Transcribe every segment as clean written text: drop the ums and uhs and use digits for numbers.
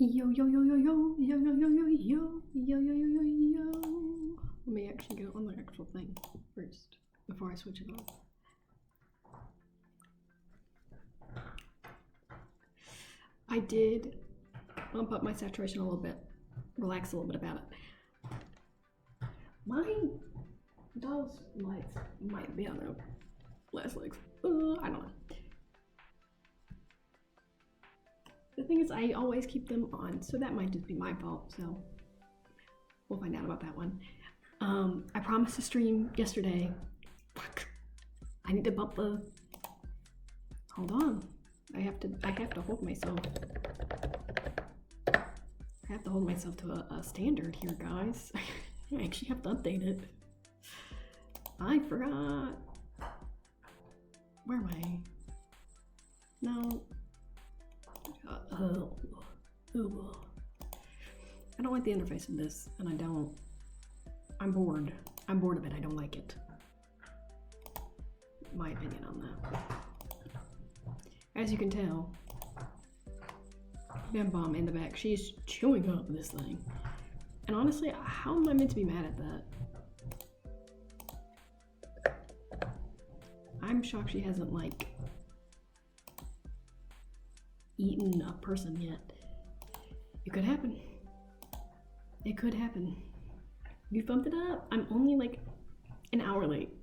Yo, yo, yo, yo, yo, yo, yo, yo, yo, yo, yo, yo, yo, yo, yo. Let me actually go on the actual thing first before I switch it off. I did bump up my saturation a little bit, relax a little bit about it. My dog's lights might be on their last legs. I don't know. The thing is, I always keep them on, so that might just be my fault, so we'll find out about that one. I promised to stream yesterday. Fuck. I need to bump the... Hold on. I have to hold myself. I have to hold myself to a standard here, guys. I actually have to update it. I forgot. Where am I? No. I don't like the interface of this, and I'm bored. I'm bored of it. I don't like it. My opinion on that. As you can tell, Bam Bomb in the back, she's chewing up this thing. And honestly, how am I meant to be mad at that? I'm shocked she hasn't, like, eaten a person yet. It could happen. It could happen. You bumped it up. I'm only like an hour late.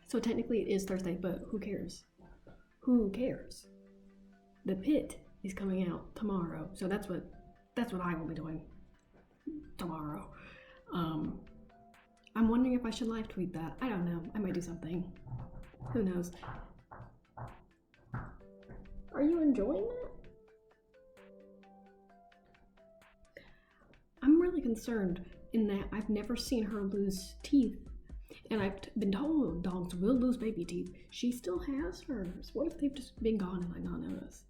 So technically it is Thursday, but who cares? Who cares? The Pit is coming out tomorrow. So that's what I will be doing tomorrow. I'm wondering if I should live tweet that. I don't know. I might do something. Who knows? Are you enjoying that? I'm really concerned in that I've never seen her lose teeth. And I've been told dogs will lose baby teeth. She still has hers. What if they've just been gone and I not noticed?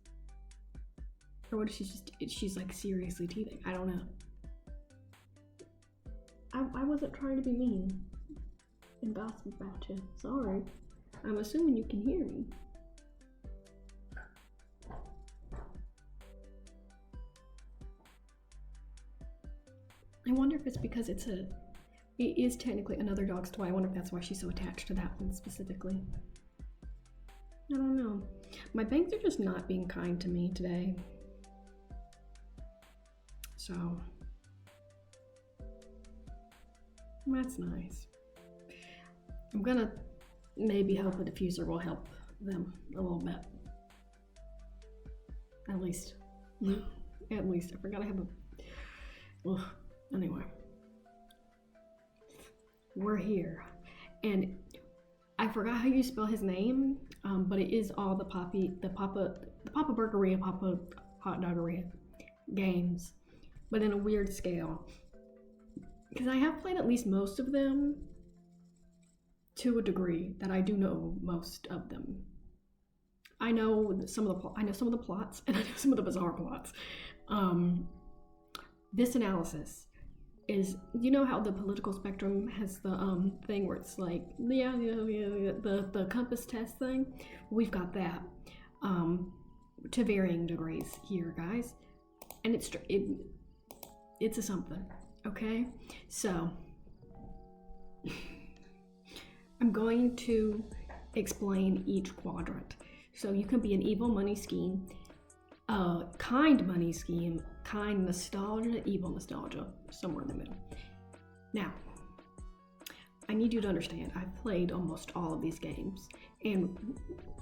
Or what if she's like seriously teething? I don't know. I wasn't trying to be mean and gossip about you. Sorry. I'm assuming you can hear me. I wonder if it's because it is technically another dog's toy. I wonder if that's why she's so attached to that one specifically. I don't know. My bangs are just not being kind to me today. So, that's nice. I'm gonna maybe hope a diffuser will help them a little bit. At least. At least. I forgot I have a... Ugh. Anyway, we're here, and I forgot how you spell his name, but it is all the Papa Burgeria, Papa Hot Doggeria games, but in a weird scale. Because I have played at least most of them to a degree that I do know most of them. I know some of the plots, and I know some of the bizarre plots. This analysis is, you know how the political spectrum has the thing where it's like the compass test thing? We've got that to varying degrees here, guys, and it's a something. Okay, so I'm going to explain each quadrant. So you can be an evil money scheme, kind money scheme, kind nostalgia, evil nostalgia, somewhere in the middle. Now, I need you to understand, I've played almost all of these games, and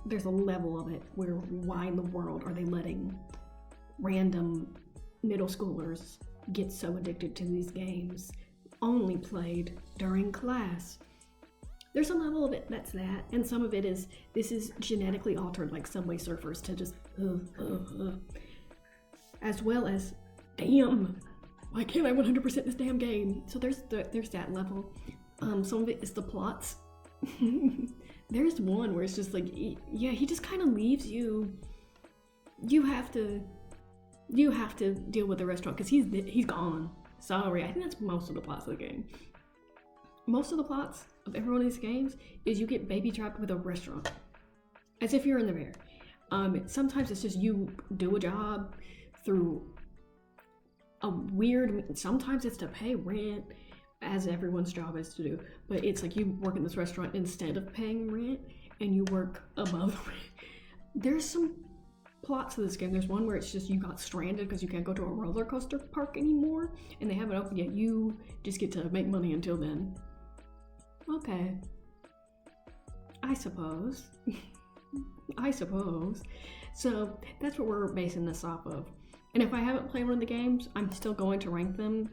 there's a level of it where why in the world are they letting random middle schoolers get so addicted to these games, only played during class? There's a level of it that's that, and some of it is, this is genetically altered, like Subway Surfers, to just, as well as, damn, why can't I 100% this damn game? So there's that level. Some of it is the plots. There's one where it's just like, yeah, he just kind of leaves you. You have to deal with the restaurant because he's gone. Sorry, I think that's most of the plots of the game. Most of the plots of every one of these games is you get baby trapped with a restaurant, as if you're in the bear. Sometimes it's just you do a job through a weird, sometimes it's to pay rent, as everyone's job is to do, but it's like you work in this restaurant instead of paying rent, and you work above the rent. There's some plots to this game. There's one where it's just you got stranded because you can't go to a roller coaster park anymore, and they haven't opened yet. You just get to make money until then. Okay. I suppose. I suppose. So that's what we're basing this off of. And if I haven't played one of the games, I'm still going to rank them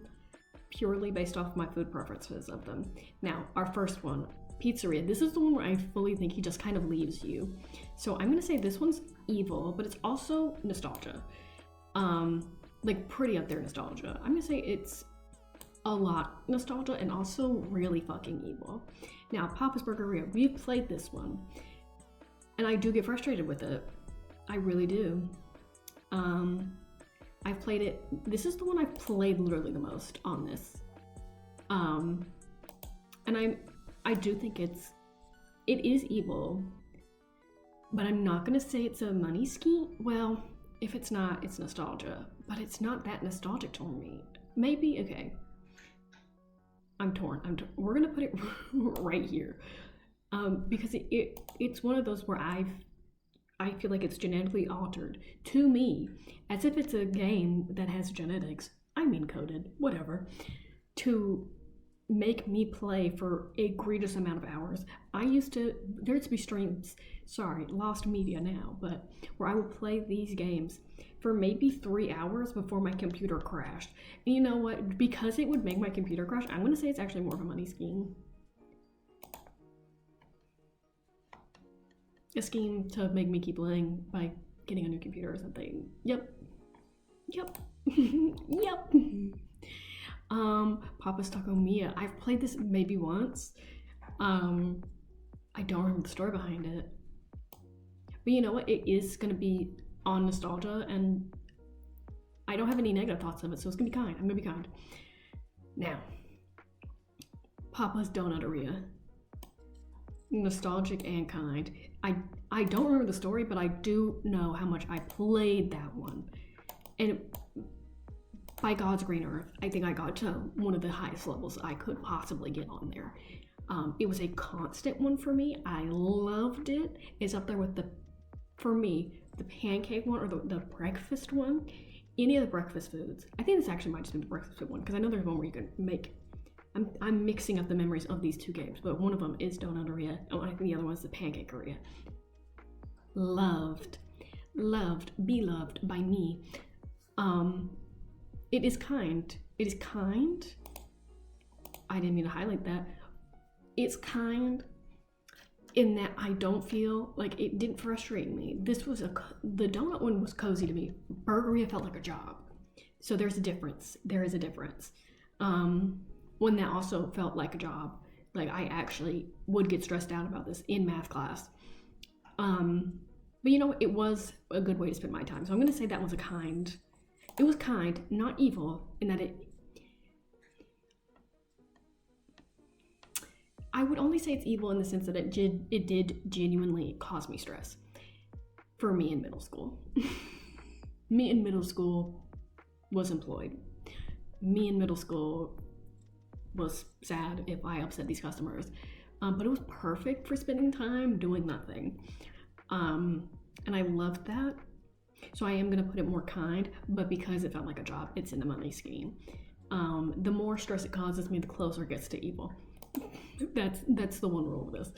purely based off my food preferences of them. Now, our first one, Pizzeria. This is the one where I fully think he just kind of leaves you. So I'm gonna say this one's evil, but it's also nostalgia. Like pretty up there nostalgia. I'm gonna say it's a lot nostalgia and also really fucking evil. Now, Papa's Burgeria, we've played this one, and I do get frustrated with it. I really do. I've played it. This is the one I've played literally the most on this. And I do think it is evil, but I'm not gonna say it's a money scheme. Well, if it's not, it's nostalgia, but it's not that nostalgic to me. Maybe, okay. I'm torn. We're gonna put it right here, because it's one of those where I feel like it's genetically altered to me, as if it's a game that has genetics, I mean coded, whatever, to make me play for a egregious amount of hours. There used to be streams, lost media now, but where I would play these games for maybe 3 hours before my computer crashed. And you know what? Because it would make my computer crash, I'm gonna say it's actually more of a money scheme. A scheme to make me keep playing by getting a new computer or something. Yep. Yep. Papa's Taco Mia. I've played this maybe once. I don't remember the story behind it. But you know what? It is gonna be on nostalgia, and I don't have any negative thoughts of it, so it's gonna be kind. I'm gonna be kind. Now, Papa's Donuteria. Nostalgic and kind. I don't remember the story, but I do know how much I played that one. And by God's green earth, I think I got to one of the highest levels I could possibly get on there. It was a constant one for me. I loved it. It's up there with for me, the pancake one or the breakfast one. Any of the breakfast foods. I think this actually might just be the breakfast food one, because I know there's one where you can make. I'm mixing up the memories of these two games, but one of them is Donuteria, and I think the other one is the Pancakeria. Loved, beloved by me. It is kind. It is kind. I didn't mean to highlight that. It's kind in that I don't feel like it didn't frustrate me. The donut one was cozy to me. Burgeria felt like a job. So there's a difference. There is a difference. One that also felt like a job. Like I actually would get stressed out about this in math class. But you know, it was a good way to spend my time. So I'm gonna say that was it was kind, not evil, in that I would only say it's evil in the sense that it did genuinely cause me stress. For me in middle school. Me in middle school was employed. Me in middle school was sad if I upset these customers. But it was perfect for spending time doing nothing. And I loved that. So I am gonna put it more kind, but because it felt like a job, it's in the money scheme. The more stress it causes me, the closer it gets to evil. That's the one rule of this.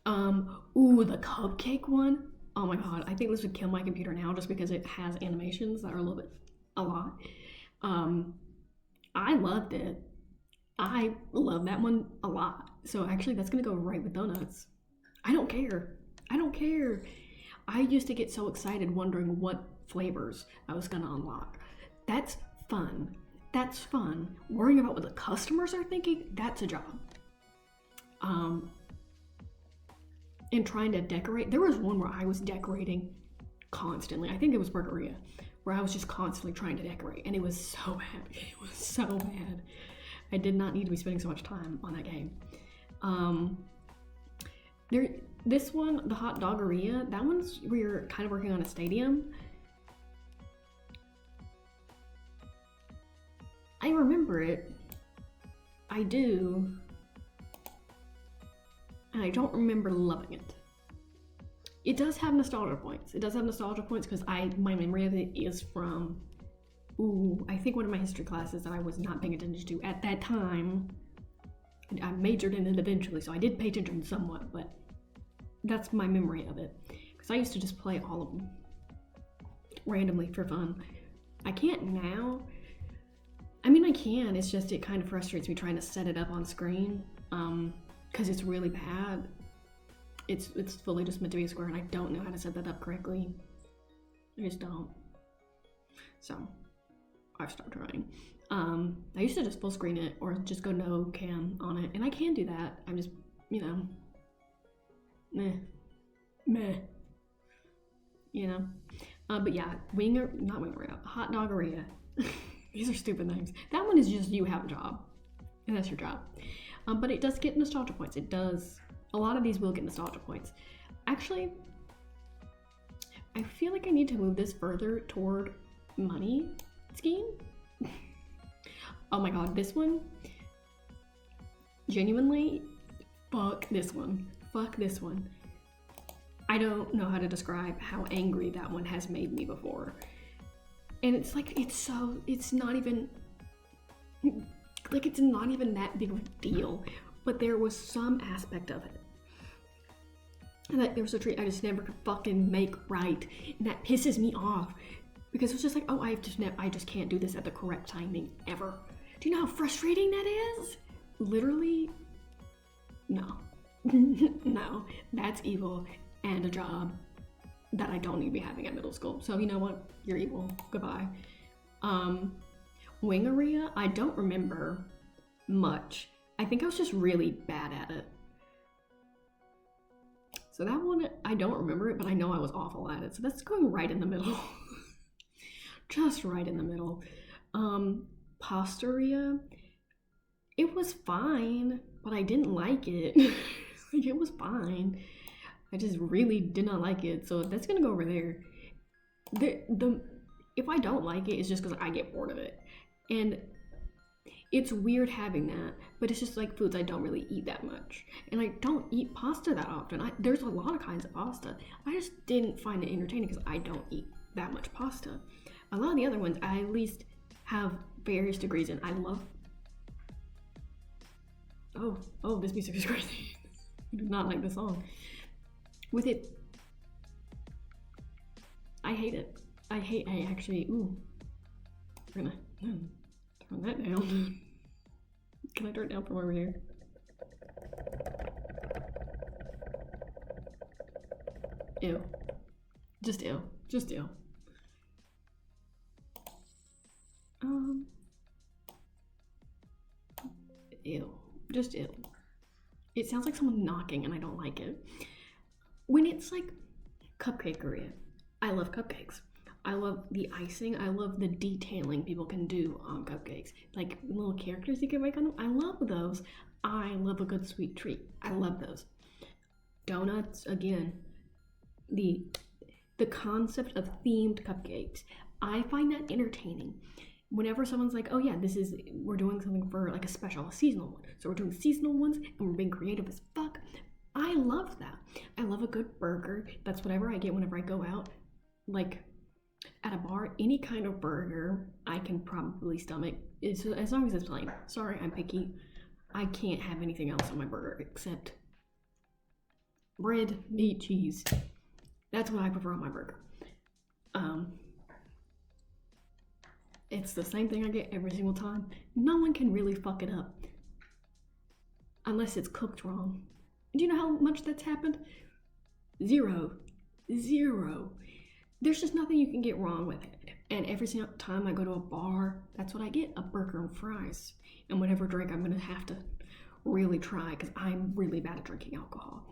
The cupcake one. Oh my god, I think this would kill my computer now just because it has animations that are a lot. I loved it. I love that one a lot. So actually that's gonna go right with donuts. I don't care. I used to get so excited wondering what flavors I was gonna unlock. That's fun. Worrying about what the customers are thinking, that's a job. And trying to decorate. There was one where I was decorating constantly. I think it was Burgeria, where I was just constantly trying to decorate, and it was so bad. It was so bad. I did not need to be spending so much time on that game. This one, the hot doggeria, that one's where you're kind of working on a stadium. I remember it. I do. And I don't remember loving it. It does have nostalgia points. It does have nostalgia points because my memory of it is from, I think one of my history classes that I was not paying attention to at that time. I majored in it eventually, so I did pay attention somewhat, but that's my memory of it. Because I used to just play all of them randomly for fun. I can't now. I mean, I can, it's just it kind of frustrates me trying to set it up on screen because it's really bad. It's fully just meant to be a square and I don't know how to set that up correctly. I just don't. So, I've stopped trying. I used to just full screen it or just go no cam on it, and I can do that. I'm just, you know, meh, you know. But yeah, hot doggeria. These are stupid names. That one is just you have a job, and that's your job. But it does get nostalgia points. It does. A lot of these will get nostalgia points. Actually, I feel like I need to move this further toward money scheme. Oh my god, this one. Genuinely, fuck this one. Fuck this one. I don't know how to describe how angry that one has made me before. And it's like, it's not even that big of a deal, but there was some aspect of it that there was a treat I just never could fucking make right, and that pisses me off because it's just like, oh, I just can't do this at the correct timing ever. Do you know how frustrating that is? Literally, no. No, that's evil and a job that I don't need to be having at middle school. So you know what? You're evil. Goodbye. Wingeria, I don't remember much. I think I was just really bad at it. So that one, I don't remember it, but I know I was awful at it. So that's going right in the middle. Just right in the middle. Pastoria, it was fine, but I didn't like it. Like, it was fine. I just really did not like it, so that's gonna go over there. If I don't like it, it's just because I get bored of it. And it's weird having that, but it's just like foods I don't really eat that much. And I don't eat pasta that often. There's a lot of kinds of pasta. I just didn't find it entertaining because I don't eat that much pasta. A lot of the other ones, I at least have various degrees in. I love... Oh, this music is crazy. I do not like the song. With it, I hate it. I actually, we're gonna turn that down. Can I turn it down from over here? Ew. Just ew. Just ew. Ew. Just ew. It sounds like someone knocking and I don't like it. When it's like cupcakeria, I love cupcakes. I love the icing. I love the detailing people can do on cupcakes. Like little characters you can make on them. I love those. I love a good sweet treat. I love those. Donuts, again, the concept of themed cupcakes. I find that entertaining. Whenever someone's like, oh yeah, we're doing something for like a special, a seasonal one. So we're doing seasonal ones and we're being creative as fuck. I love that. I love a good burger. That's whatever I get whenever I go out. Like at a bar, any kind of burger I can probably stomach. As long as it's plain. Sorry, I'm picky. I can't have anything else on my burger except bread, meat, cheese. That's what I prefer on my burger. It's the same thing I get every single time. No one can really fuck it up. Unless it's cooked wrong. Do you know how much that's happened? Zero. There's just nothing you can get wrong with it. And every single time I go to a bar, that's what I get, a burger and fries. And whatever drink I'm gonna have to really try because I'm really bad at drinking alcohol.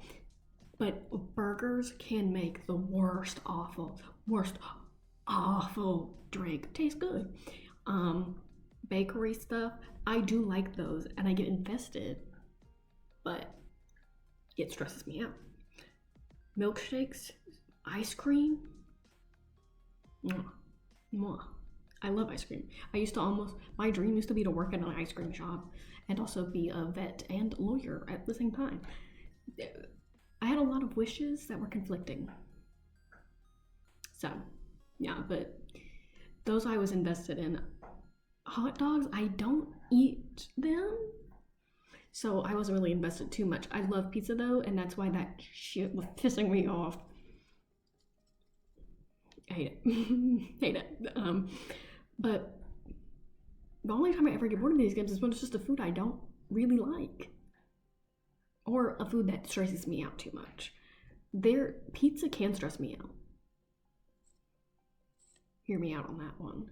But burgers can make the worst awful drink taste good. Bakery stuff, I do like those and I get invested, but it stresses me out. milkshakes, ice cream. Mwah. Mwah. I love ice cream. My dream used to be to work at an ice cream shop and also be a vet and lawyer at the same time. I had a lot of wishes that were conflicting. So, yeah, but those I was invested in. Hot dogs, I don't eat them, so I wasn't really invested too much. I love pizza though, and that's why that shit was pissing me off. I hate it. Hate it. But the only time I ever get bored of these games is when it's just a food I don't really like, or a food that stresses me out too much. Pizza can stress me out. Hear me out on that one.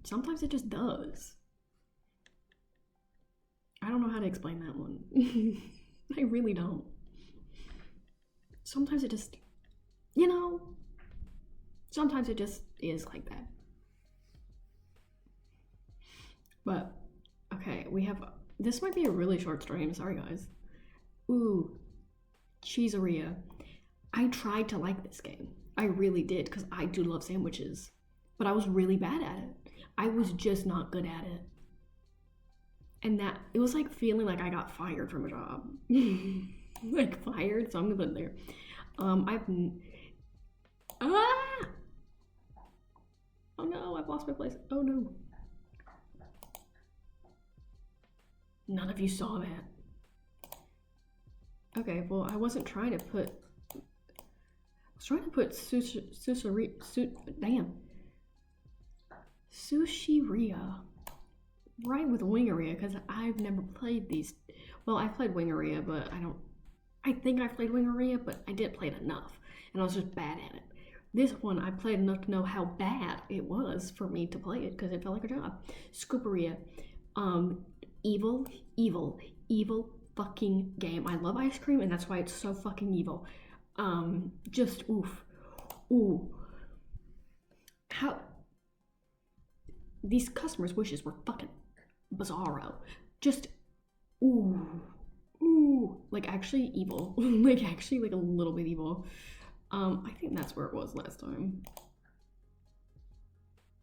Sometimes it just does. I don't know how to explain that one. I really don't. Sometimes it just, sometimes it just is like that. But, okay, this might be a really short stream, sorry guys. Ooh, Cheeseria. I tried to like this game. I really did, because I do love sandwiches. But I was really bad at it. I was just not good at it. And it was like feeling like I got fired from a job. Like fired, so I'm gonna put it there. Oh no, I've lost my place. Oh no. None of you saw that. Okay, well, I was trying to put Sushiria right with Wingeria, because I've never played these. Well, I've played Wingeria, but I think I've played Wingeria, but I didn't play it enough, and I was just bad at it. This one, I played enough to know how bad it was for me to play it, because it felt like a job. Scooperia. Evil fucking game. I love ice cream, and that's why it's so fucking evil. Just oof. Ooh. How these customers' wishes were fucking bizarro. Just ooh, like actually evil. Like actually like a little bit evil. I think that's where it was last time.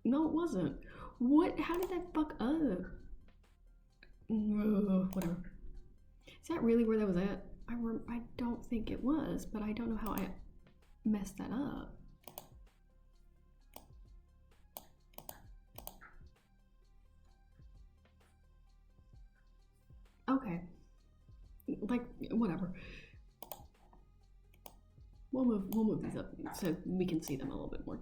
No, it wasn't. What? How did that fuck up? Whatever. Is that really where that was at? I don't think it was, but I don't know how I messed that up. Okay. Like, whatever. We'll move these up so we can see them a little bit more.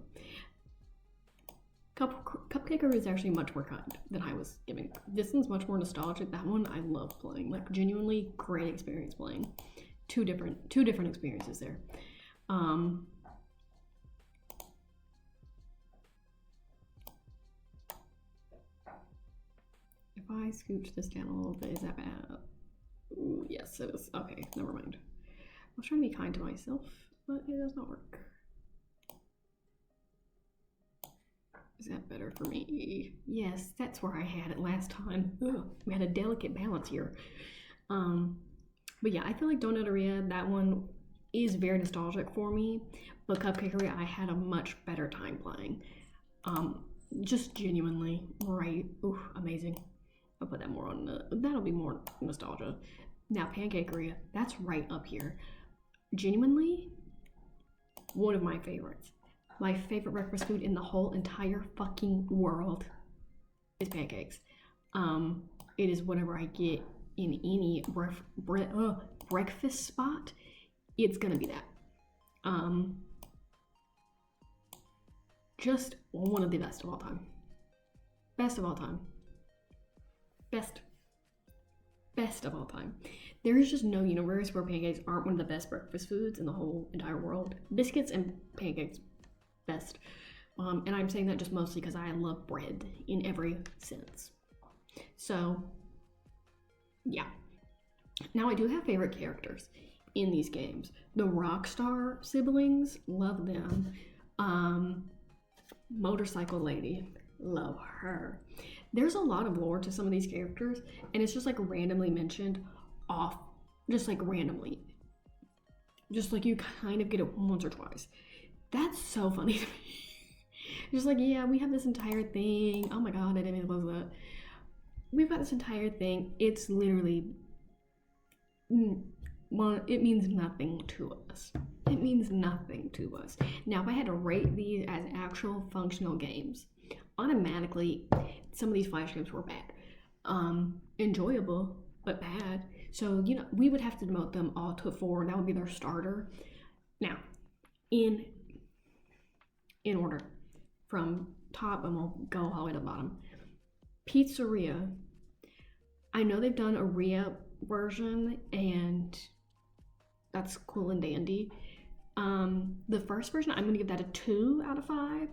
Cupcaker is actually much more kind than I was giving. This one's much more nostalgic. That one I love playing. Like genuinely great experience playing. Two different experiences there. If I scooch this down a little bit, is that bad? Ooh, yes, it is. Okay, never mind. I was trying to be kind to myself, but it does not work. Is that better for me? Yes, that's where I had it last time. Ugh, we had a delicate balance here. But yeah, I feel like Donuteria, that one is very nostalgic for me, but Cupcakeria, I had a much better time playing. Just genuinely, right? Ooh, amazing. I'll put that more on that'll be more nostalgia. Now Pancakeria, that's right up here. Genuinely, one of my favorites. My favorite breakfast food in the whole entire fucking world is pancakes. It is whatever I get in any breakfast spot, it's gonna be that. Just one of the best of all time. Best of all time. Best of all time. There is just no universe where pancakes aren't one of the best breakfast foods in the whole entire world. Biscuits and pancakes, best. And I'm saying that just mostly because I love bread in every sense. So, yeah. Now I do have favorite characters in these games. The Rockstar siblings, love them. Motorcycle Lady, love her. There's a lot of lore to some of these characters, and it's just like randomly mentioned off, just like randomly. Just like you kind of get it once or twice. That's so funny to me. Just like, yeah, we have this entire thing. Oh my god, I didn't mean to close that. We've got this entire thing. It's literally, well, it means nothing to us. It means nothing to us. Now, if I had to rate these as actual functional games, automatically, some of these flash games were bad. Enjoyable, but bad. So, we would have to demote them all to a 4, and that would be their starter. Now, in order, from top, and we'll go all the way to the bottom. Pizzeria. I know they've done a Ria version, and that's cool and dandy. The first version, I'm gonna give that a 2 out of 5.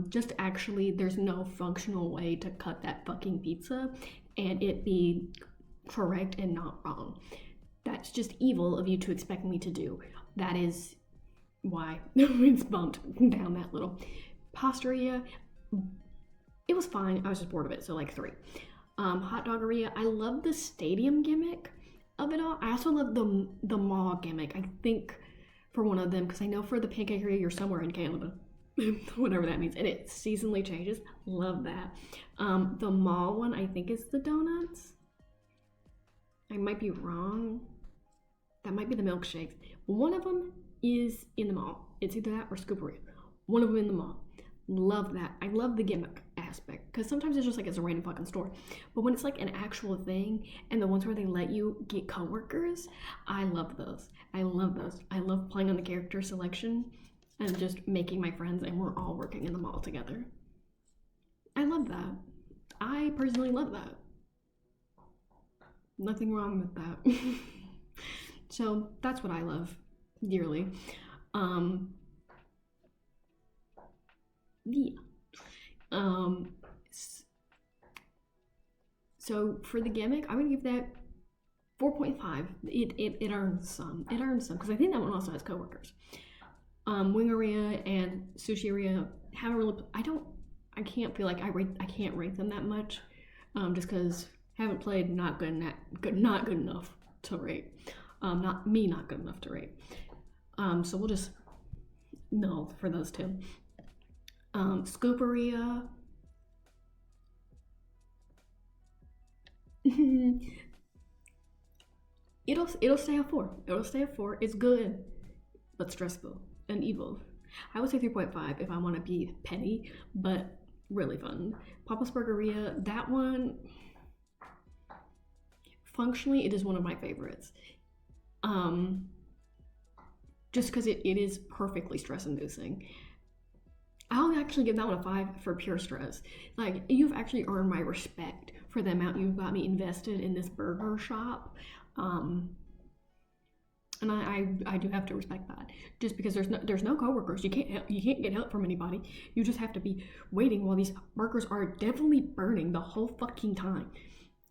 Just actually, there's no functional way to cut that fucking pizza and it be correct and not wrong. That's just evil of you to expect me to do. That is why it's bumped down that little. Pastaria, it was fine. I was just bored of it, so like 3. Hot Doggeria, I love the stadium gimmick of it all. I also love the mall gimmick. I think for one of them, because I know for the Pancakeria, you're somewhere in Canada. Whatever that means, and it seasonally changes. Love that. The mall one, I think, is the donuts. I might be wrong. That might be the milkshakes. One of them is in the mall. It's either that or Scooperia. One of them in the mall. Love that. I love the gimmick aspect, because sometimes it's just like it's a random fucking store, but when it's like an actual thing, and the ones where they let you get coworkers, I love those. I love those. I love playing on the character selection and just making my friends, and we're all working in the mall together. I love that. I personally love that. Nothing wrong with that. So that's what I love dearly. Yeah. So for the gimmick, I'm gonna give that 4.5. It earns some. It earns some, because I think that one also has coworkers. Wingeria and Sushiria haven't really. I can't feel like I can't rate them that much, just because haven't played. Not good enough to rate. Not good enough to rate. So we'll just no for those 2. Scooperia. It'll stay at 4. It'll stay at 4. It's good, but stressful and evil. I would say 3.5 if I want to be petty, but really fun. Papa's Burgeria, that one, functionally, it is one of my favorites. Just because it is perfectly stress-inducing. I'll actually give that one a 5 for pure stress. Like, you've actually earned my respect for the amount you've got me invested in this burger shop. And I do have to respect that. Just because there's no coworkers, you can't get help from anybody. You just have to be waiting while these burgers are definitely burning the whole fucking time.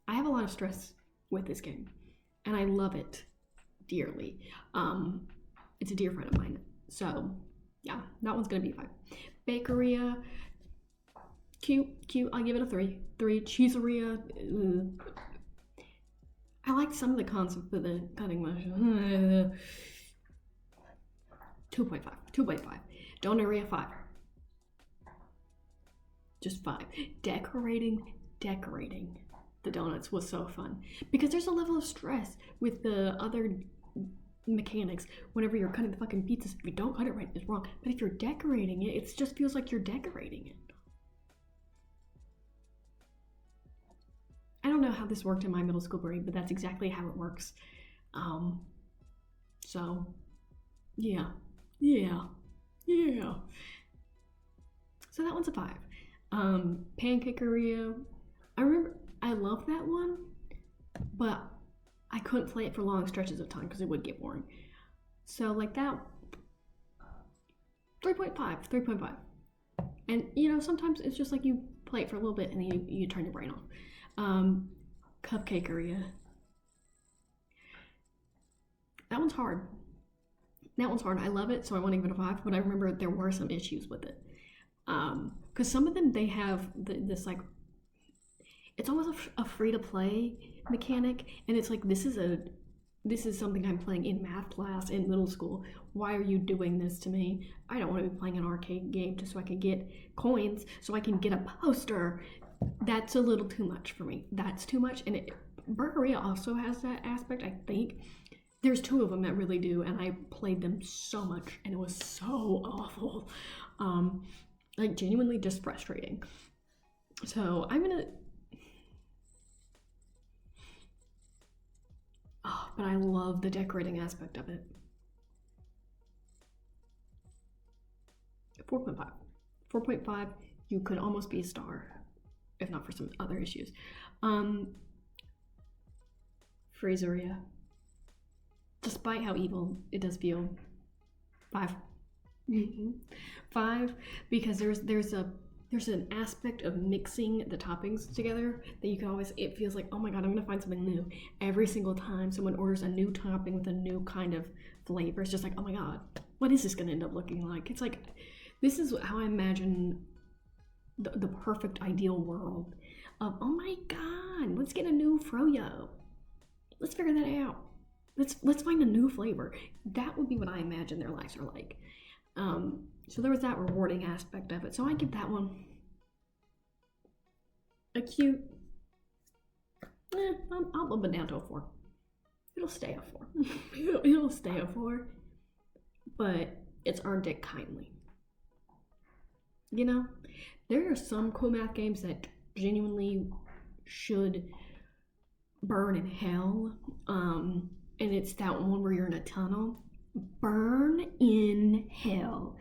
I have a lot of stress with this game, and I love it dearly. It's a dear friend of mine, so yeah, that one's gonna be 5. Bakeria, cute. I'll give it a 3. Cheeseria. I like some of the concept of the cutting motion. 2.5. Donaria, 5. Just 5. Decorating the donuts was so fun, because there's a level of stress with the other mechanics. Whenever you're cutting the fucking pizzas, if you don't cut it right, it's wrong. But if you're decorating it, it just feels like you're decorating it. I don't know how this worked in my middle school grade, but that's exactly how it works. So yeah. So that one's a 5. Pancakeria, I remember I loved that one, but I couldn't play it for long stretches of time because it would get boring. So like that, 3.5. And sometimes it's just like you play it for a little bit and then you turn your brain off. Cupcakeria. That one's hard. I love it, so I want to give it a 5, but I remember there were some issues with it. Because some of them, they have this like, it's almost a free-to-play mechanic, and it's like, this is a this is something I'm playing in math class in middle school. Why are you doing this to me? I don't want to be playing an arcade game just so I can get coins, so I can get a poster. That's a little too much for me. That's too much. And Burgeria also has that aspect, I think. There's two of them that really do, and I played them so much, and it was so awful. Like, genuinely just frustrating. So I'm gonna... Oh, but I love the decorating aspect of it. 4.5. 4.5, you could almost be a star, if not for some other issues. Freezeria. Despite how evil it does feel, 5. 5, because there's an aspect of mixing the toppings together that you can always, it feels like, oh my god, I'm gonna find something new every single time someone orders a new topping with a new kind of flavor. It's just like, oh my god, what is this gonna end up looking like? It's like, this is how I imagine the perfect ideal world of, oh my god, let's get a new froyo. Let's figure that out. Let's find a new flavor. That would be what I imagine their lives are like. So there was that rewarding aspect of it. So I give that one a cute, I'll bump it down to a 4. It'll stay a 4. It'll stay a 4, but it's earned it kindly. You know, there are some cool math games that genuinely should burn in hell. And it's that one where you're in a tunnel. Burn in hell.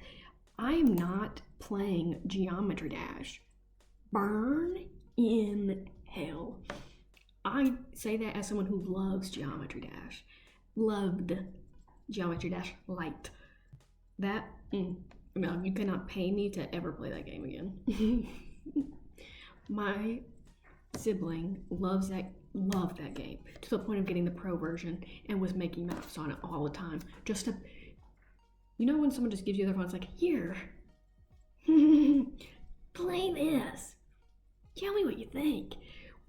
I am not playing Geometry Dash. Burn in hell. I say that as someone who loves Geometry Dash. Loved Geometry Dash Lite. That, no, you cannot pay me to ever play that game again. My sibling loved that game to the point of getting the pro version and was making maps on it all the time. Just to, you know, when someone just gives you their phone, it's like, here, play this. Tell me what you think.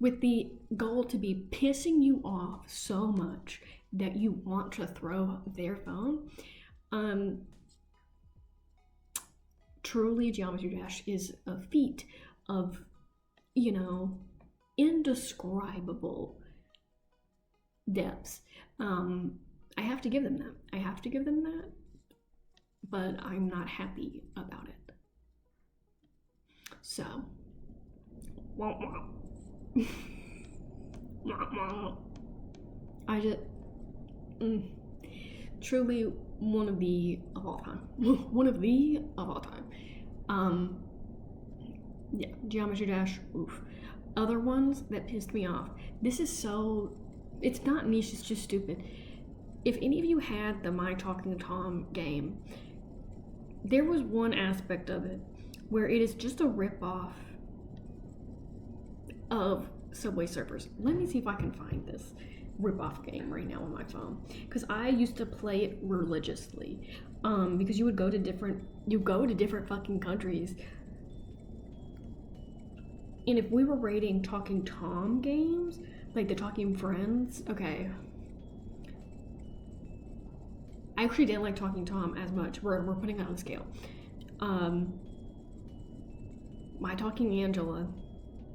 With the goal to be pissing you off so much that you want to throw their phone. Truly, Geometry Dash is a feat of, you know, indescribable depths. I have to give them that. But I'm not happy about it. So, I just truly one of the of all time. Yeah, Geometry Dash, oof. Other ones that pissed me off. This is so, it's not niche, it's just stupid. If any of you had the My Talking Tom game, there was one aspect of it where it is just a ripoff of Subway Surfers. Let me see if I can find this ripoff game right now on my phone, because I used to play it religiously. Because you go to different fucking countries. And if we were rating Talking Tom games, like the Talking Friends, okay. I actually didn't like Talking Tom as much. We're putting that on scale. My Talking Angela,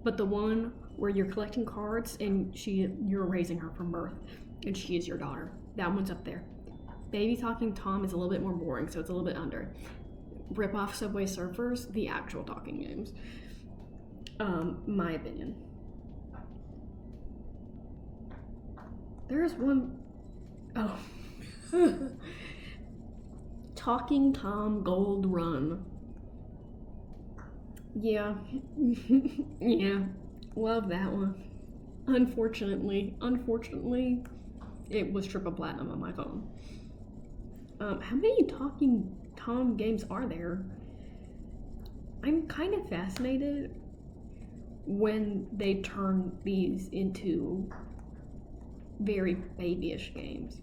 but the one where you're collecting cards and you're raising her from birth, and she is your daughter. That one's up there. Baby Talking Tom is a little bit more boring, so it's a little bit under. Rip off Subway Surfers, the actual talking games. My opinion. There's one, oh. Talking Tom Gold Run. Yeah. Yeah. Love that one. Unfortunately, it was triple platinum on my phone. How many Talking Tom games are there? I'm kind of fascinated when they turn these into very babyish games.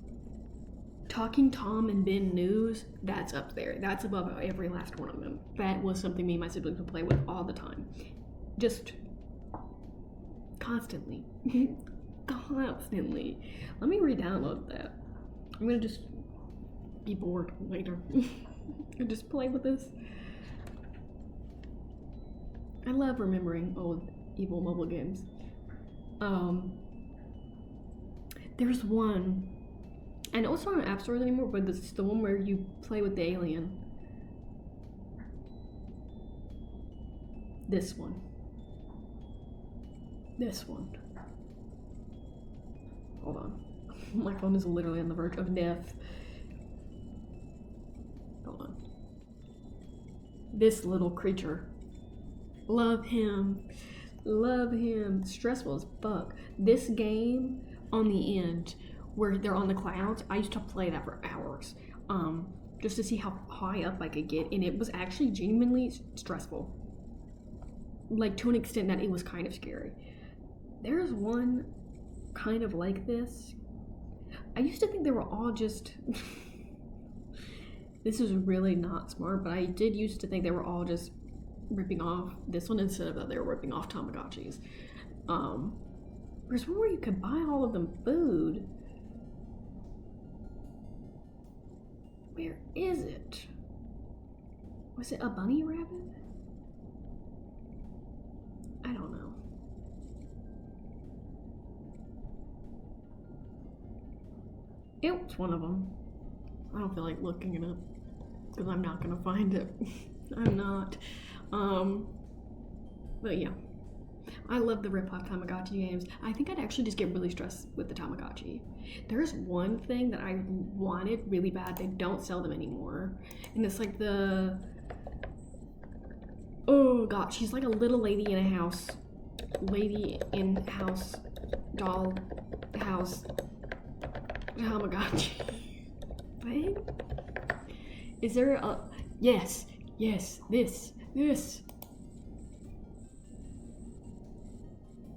Talking Tom and Ben News, that's up there. That's above every last one of them. That was something me and my siblings would play with all the time. Just constantly. constantly. Let me re-download that. I'm gonna just be bored later and just play with this. I love remembering old evil mobile games. There's one, I know it's not on app stores anymore, but it's the one where you play with the alien. This one. Hold on. My phone is literally on the verge of death. Hold on. This little creature. Love him. Stressful as fuck. This game on the end where they're on the clouds, I used to play that for hours. Just to see how high up I could get, and it was actually genuinely stressful. Like, to an extent that it was kind of scary. There's one kind of like this. I used to think they were all just this is really not smart, but I did used to think they were all just ripping off this one instead of that they were ripping off Tamagotchis. There's one where you could buy all of them food. Where is it? Was it a bunny rabbit? I don't know. It was one of them. I don't feel like looking it up because I'm not gonna find it. I'm not. But yeah, I love the rip-off Tamagotchi games. I think I'd actually just get really stressed with the Tamagotchi. There's one thing that I wanted really bad. They don't sell them anymore, and it's like the, oh god, she's like a little lady in a house, doll house Tamagotchi. What? Is there a, yes, this.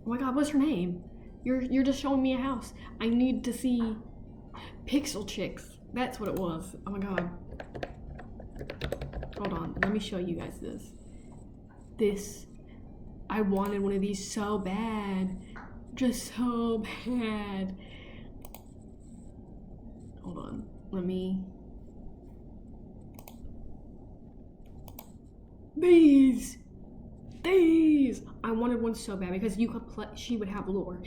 Oh my god, what's her name? You're just showing me a house. I need to see Pixel Chicks. That's what it was. Oh my god. Hold on, let me show you guys this. I wanted one of these so bad. Just so bad. Hold on, let me. These! I wanted one so bad because you could play, she would have lore.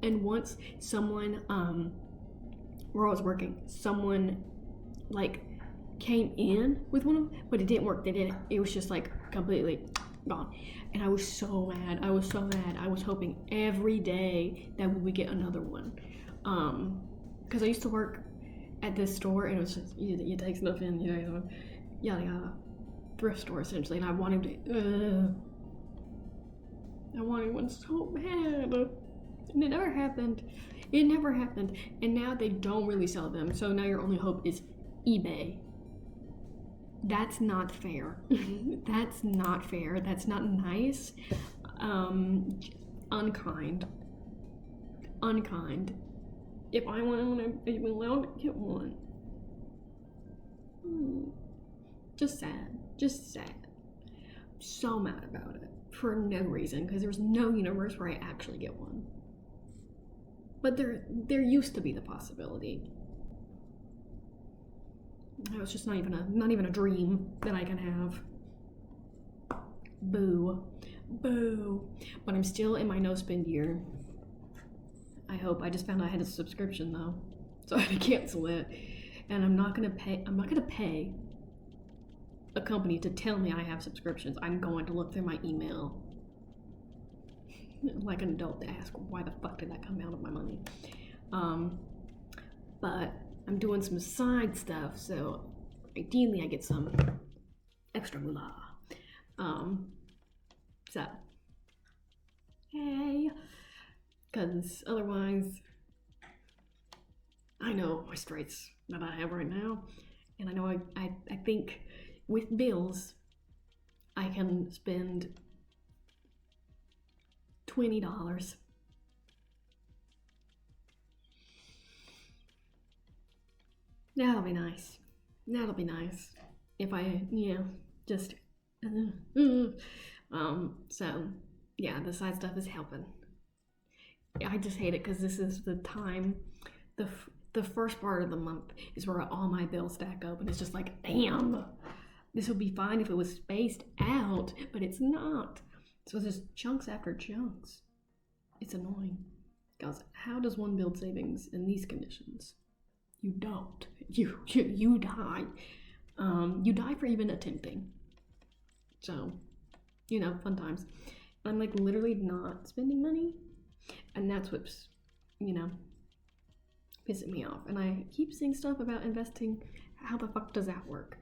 And once someone, where I was working, someone like came in with one of them, but it didn't work. It was just like completely gone. And I was so mad. I was hoping every day that we would get another one. Because I used to work at this store and it was just, you take stuff in, yada, thrift store essentially, and I wanted one so bad, and it never happened. And now they don't really sell them, so now your only hope is eBay. That's not fair. That's not fair. That's not nice. Unkind. If I want one, I'm allowed to get one. Just sad. So mad about it for no reason, because there's no universe where I actually get one. But there used to be the possibility. It was just not even a dream that I can have. Boo. But I'm still in my no spend year. I hope. I just found out I had a subscription though, so I had to cancel it, and I'm not gonna pay a company to tell me I have subscriptions. I'm going to look through my email like an adult to ask why the fuck did that come out of my money. But I'm doing some side stuff, so ideally I get some extra moolah. So hey, because otherwise I know my straits that I have right now, and I know I think with bills, I can spend $20. That'll be nice. If I, just, so, yeah, the side stuff is helping. I just hate it because this is the time, the first part of the month is where all my bills stack up, and it's just like, damn, this would be fine if it was spaced out, but it's not. So there's chunks after chunks. It's annoying. Guys, how does one build savings in these conditions? You don't. You die. You die for even attempting. So, fun times. I'm like literally not spending money, and that's what's, pissing me off. And I keep seeing stuff about investing. How the fuck does that work?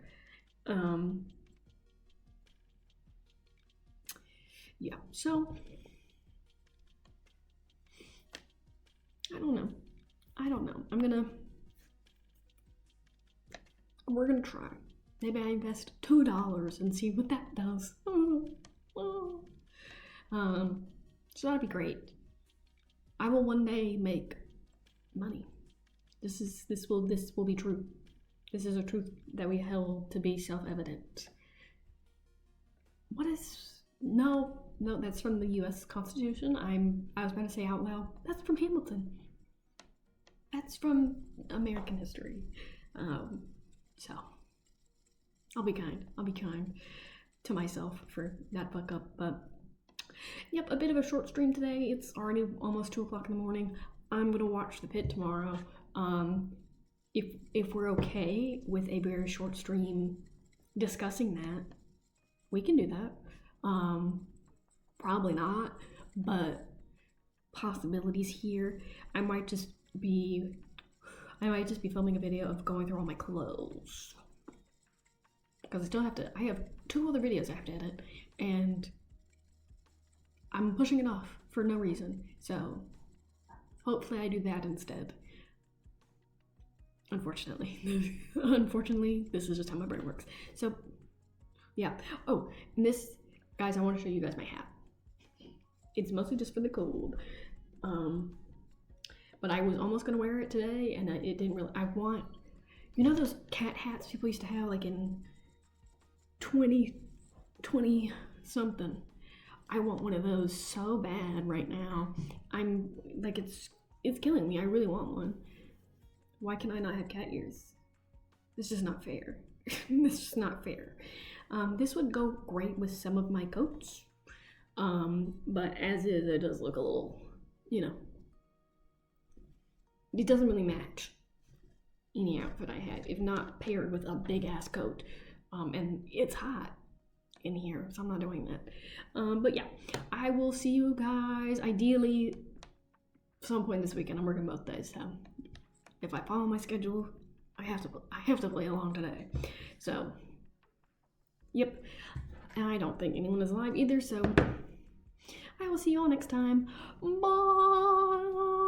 Yeah, so I don't know. We're gonna try. Maybe I invest $2 and see what that does. So that'd be great. I will one day make money. This will be true. This is a truth that we held to be self-evident. What is no, that's from the US Constitution. I was about to say out loud, that's from Hamilton. That's from American history. So I'll be kind to myself for that fuck up. But yep, a bit of a short stream today. It's already almost 2 o'clock in the morning. I'm gonna watch The Pit tomorrow. If we're okay with a very short stream discussing that, we can do that. Probably not, but possibilities here. I might just be filming a video of going through all my clothes, because I have 2 other videos I have to edit, and I'm pushing it off for no reason. So hopefully I do that instead. Unfortunately, this is just how my brain works. So yeah. Oh, and this, guys, I want to show you guys my hat. It's mostly just for the cold. But I was almost gonna wear it today, and it didn't really. I want, those cat hats people used to have like in 2020 something. I want one of those so bad right now. I'm like, it's killing me. I really want one. Why can I not have cat ears? This is not fair. This is not fair. This would go great with some of my coats. But as is, it does look a little, it doesn't really match any outfit I had, if not paired with a big ass coat. And it's hot in here, so I'm not doing that. But yeah, I will see you guys ideally some point this weekend. I'm working both days, so if I follow my schedule, I have to play along today. So yep, and I don't think anyone is live either, so I will see you all next time. Bye.